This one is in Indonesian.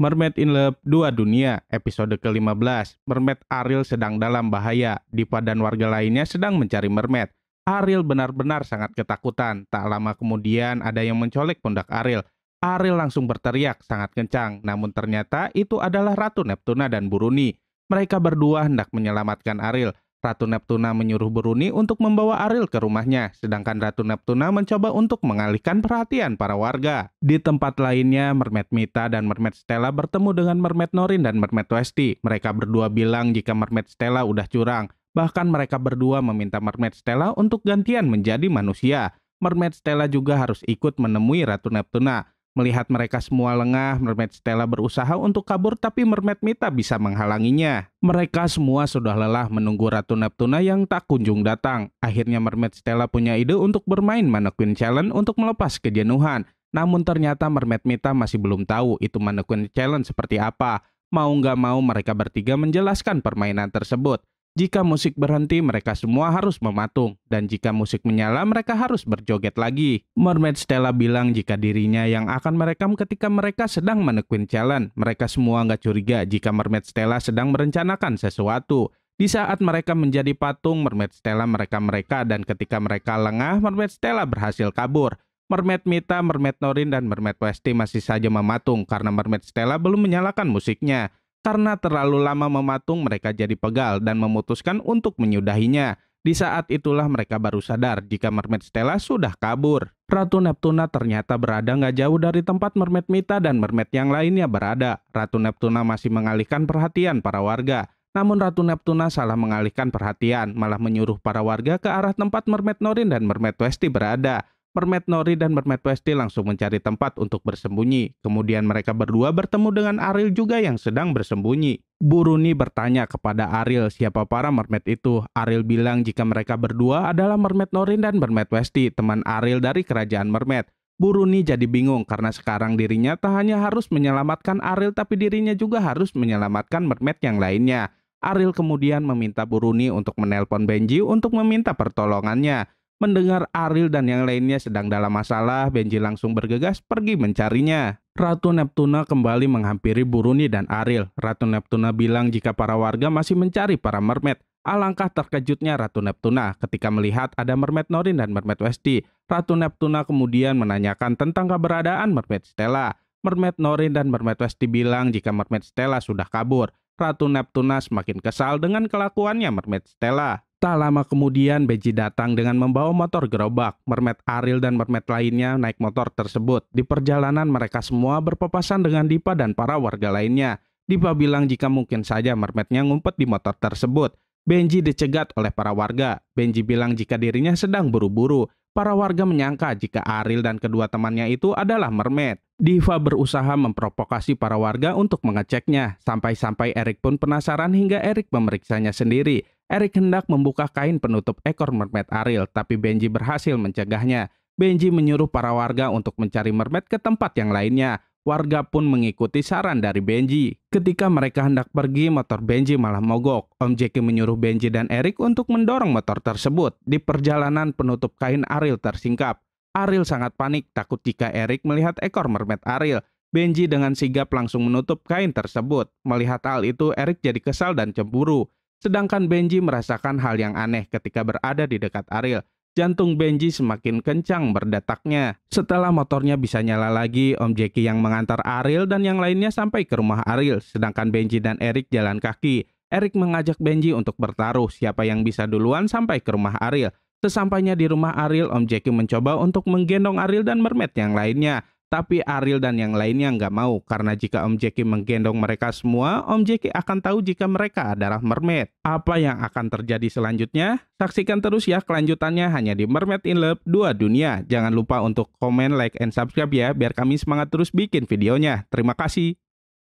Mermaid in Love 2 Dunia, episode ke-15. Mermaid Ariel sedang dalam bahaya. Dipa dan warga lainnya sedang mencari mermaid. Ariel benar-benar sangat ketakutan. Tak lama kemudian ada yang mencolek pundak Ariel. Ariel langsung berteriak sangat kencang. Namun ternyata itu adalah Ratu Neptuna dan Buruni. Mereka berdua hendak menyelamatkan Ariel. Ratu Neptuna menyuruh Buruni untuk membawa Ariel ke rumahnya, sedangkan Ratu Neptuna mencoba untuk mengalihkan perhatian para warga. Di tempat lainnya, Mermaid Mita dan Mermaid Stella bertemu dengan Mermaid Norin dan Mermaid Westy. Mereka berdua bilang jika Mermaid Stella udah curang. Bahkan mereka berdua meminta Mermaid Stella untuk gantian menjadi manusia. Mermaid Stella juga harus ikut menemui Ratu Neptuna. Melihat mereka semua lengah, Mermaid Stella berusaha untuk kabur tapi Mermaid Mita bisa menghalanginya. Mereka semua sudah lelah menunggu Ratu Neptuna yang tak kunjung datang. Akhirnya Mermaid Stella punya ide untuk bermain Mannequin Challenge untuk melepas kejenuhan. Namun ternyata Mermaid Mita masih belum tahu itu Mannequin Challenge seperti apa. Mau nggak mau mereka bertiga menjelaskan permainan tersebut. Jika musik berhenti, mereka semua harus mematung. Dan jika musik menyala, mereka harus berjoget lagi. Mermaid Stella bilang jika dirinya yang akan merekam ketika mereka sedang Mannequin Challenge. Mereka semua nggak curiga jika Mermaid Stella sedang merencanakan sesuatu. Di saat mereka menjadi patung, Mermaid Stella merekam mereka. Dan ketika mereka lengah, Mermaid Stella berhasil kabur. Mermaid Mita, Mermaid Norin, dan Mermaid Westy masih saja mematung karena Mermaid Stella belum menyalakan musiknya. Karena terlalu lama mematung, mereka jadi pegal dan memutuskan untuk menyudahinya. Di saat itulah mereka baru sadar jika Mermaid Stella sudah kabur. Ratu Neptuna ternyata berada nggak jauh dari tempat Mermaid Mita dan Mermaid yang lainnya berada. Ratu Neptuna masih mengalihkan perhatian para warga. Namun Ratu Neptuna salah mengalihkan perhatian, malah menyuruh para warga ke arah tempat Mermaid Norin dan Mermaid Westy berada. Mermaid Norin dan Mermaid Westy langsung mencari tempat untuk bersembunyi. Kemudian mereka berdua bertemu dengan Ariel juga yang sedang bersembunyi. Buruni bertanya kepada Ariel siapa para mermaid itu. Ariel bilang jika mereka berdua adalah Mermaid Norin dan Mermaid Westy, teman Ariel dari kerajaan mermaid. Buruni jadi bingung karena sekarang dirinya tak hanya harus menyelamatkan Ariel tapi dirinya juga harus menyelamatkan mermaid yang lainnya. Ariel kemudian meminta Buruni untuk menelpon Benji untuk meminta pertolongannya. Mendengar Ariel dan yang lainnya sedang dalam masalah, Benji langsung bergegas pergi mencarinya. Ratu Neptuna kembali menghampiri Buruni dan Ariel. Ratu Neptuna bilang jika para warga masih mencari para mermaid. Alangkah terkejutnya Ratu Neptuna ketika melihat ada Mermaid Norin dan Mermaid Westy. Ratu Neptuna kemudian menanyakan tentang keberadaan Mermaid Stella. Mermaid Norin dan Mermaid Westy bilang jika Mermaid Stella sudah kabur. Ratu Neptuna semakin kesal dengan kelakuannya Mermaid Stella. Tak lama kemudian Benji datang dengan membawa motor gerobak. Mermaid Ariel dan mermaid lainnya naik motor tersebut. Di perjalanan mereka semua berpapasan dengan Dipa dan para warga lainnya. Dipa bilang jika mungkin saja mermaidnya ngumpet di motor tersebut. Benji dicegat oleh para warga. Benji bilang jika dirinya sedang buru-buru. Para warga menyangka jika Ariel dan kedua temannya itu adalah mermaid. Diva berusaha memprovokasi para warga untuk mengeceknya. Sampai-sampai Eric pun penasaran hingga Eric memeriksanya sendiri. Eric hendak membuka kain penutup ekor mermaid Ariel, tapi Benji berhasil mencegahnya. Benji menyuruh para warga untuk mencari mermaid ke tempat yang lainnya. Warga pun mengikuti saran dari Benji. Ketika mereka hendak pergi, motor Benji malah mogok. Om Jackie menyuruh Benji dan Eric untuk mendorong motor tersebut. Di perjalanan, penutup kain Ariel tersingkap. Ariel sangat panik, takut jika Eric melihat ekor mermaid Ariel. Benji dengan sigap langsung menutup kain tersebut. Melihat hal itu, Eric jadi kesal dan cemburu. Sedangkan Benji merasakan hal yang aneh ketika berada di dekat Ariel. Jantung Benji semakin kencang berdetaknya. Setelah motornya bisa nyala lagi, Om Jackie yang mengantar Ariel dan yang lainnya sampai ke rumah Ariel. Sedangkan Benji dan Eric jalan kaki. Eric mengajak Benji untuk bertaruh siapa yang bisa duluan sampai ke rumah Ariel. Sesampainya di rumah Ariel, Om Jackie mencoba untuk menggendong Ariel dan mermaid yang lainnya. Tapi Ariel dan yang lainnya nggak mau, karena jika Om Jackie menggendong mereka semua, Om Jackie akan tahu jika mereka adalah mermaid. Apa yang akan terjadi selanjutnya? Saksikan terus ya kelanjutannya hanya di Mermaid in Love 2 Dunia. Jangan lupa untuk komen, like, and subscribe ya, biar kami semangat terus bikin videonya. Terima kasih.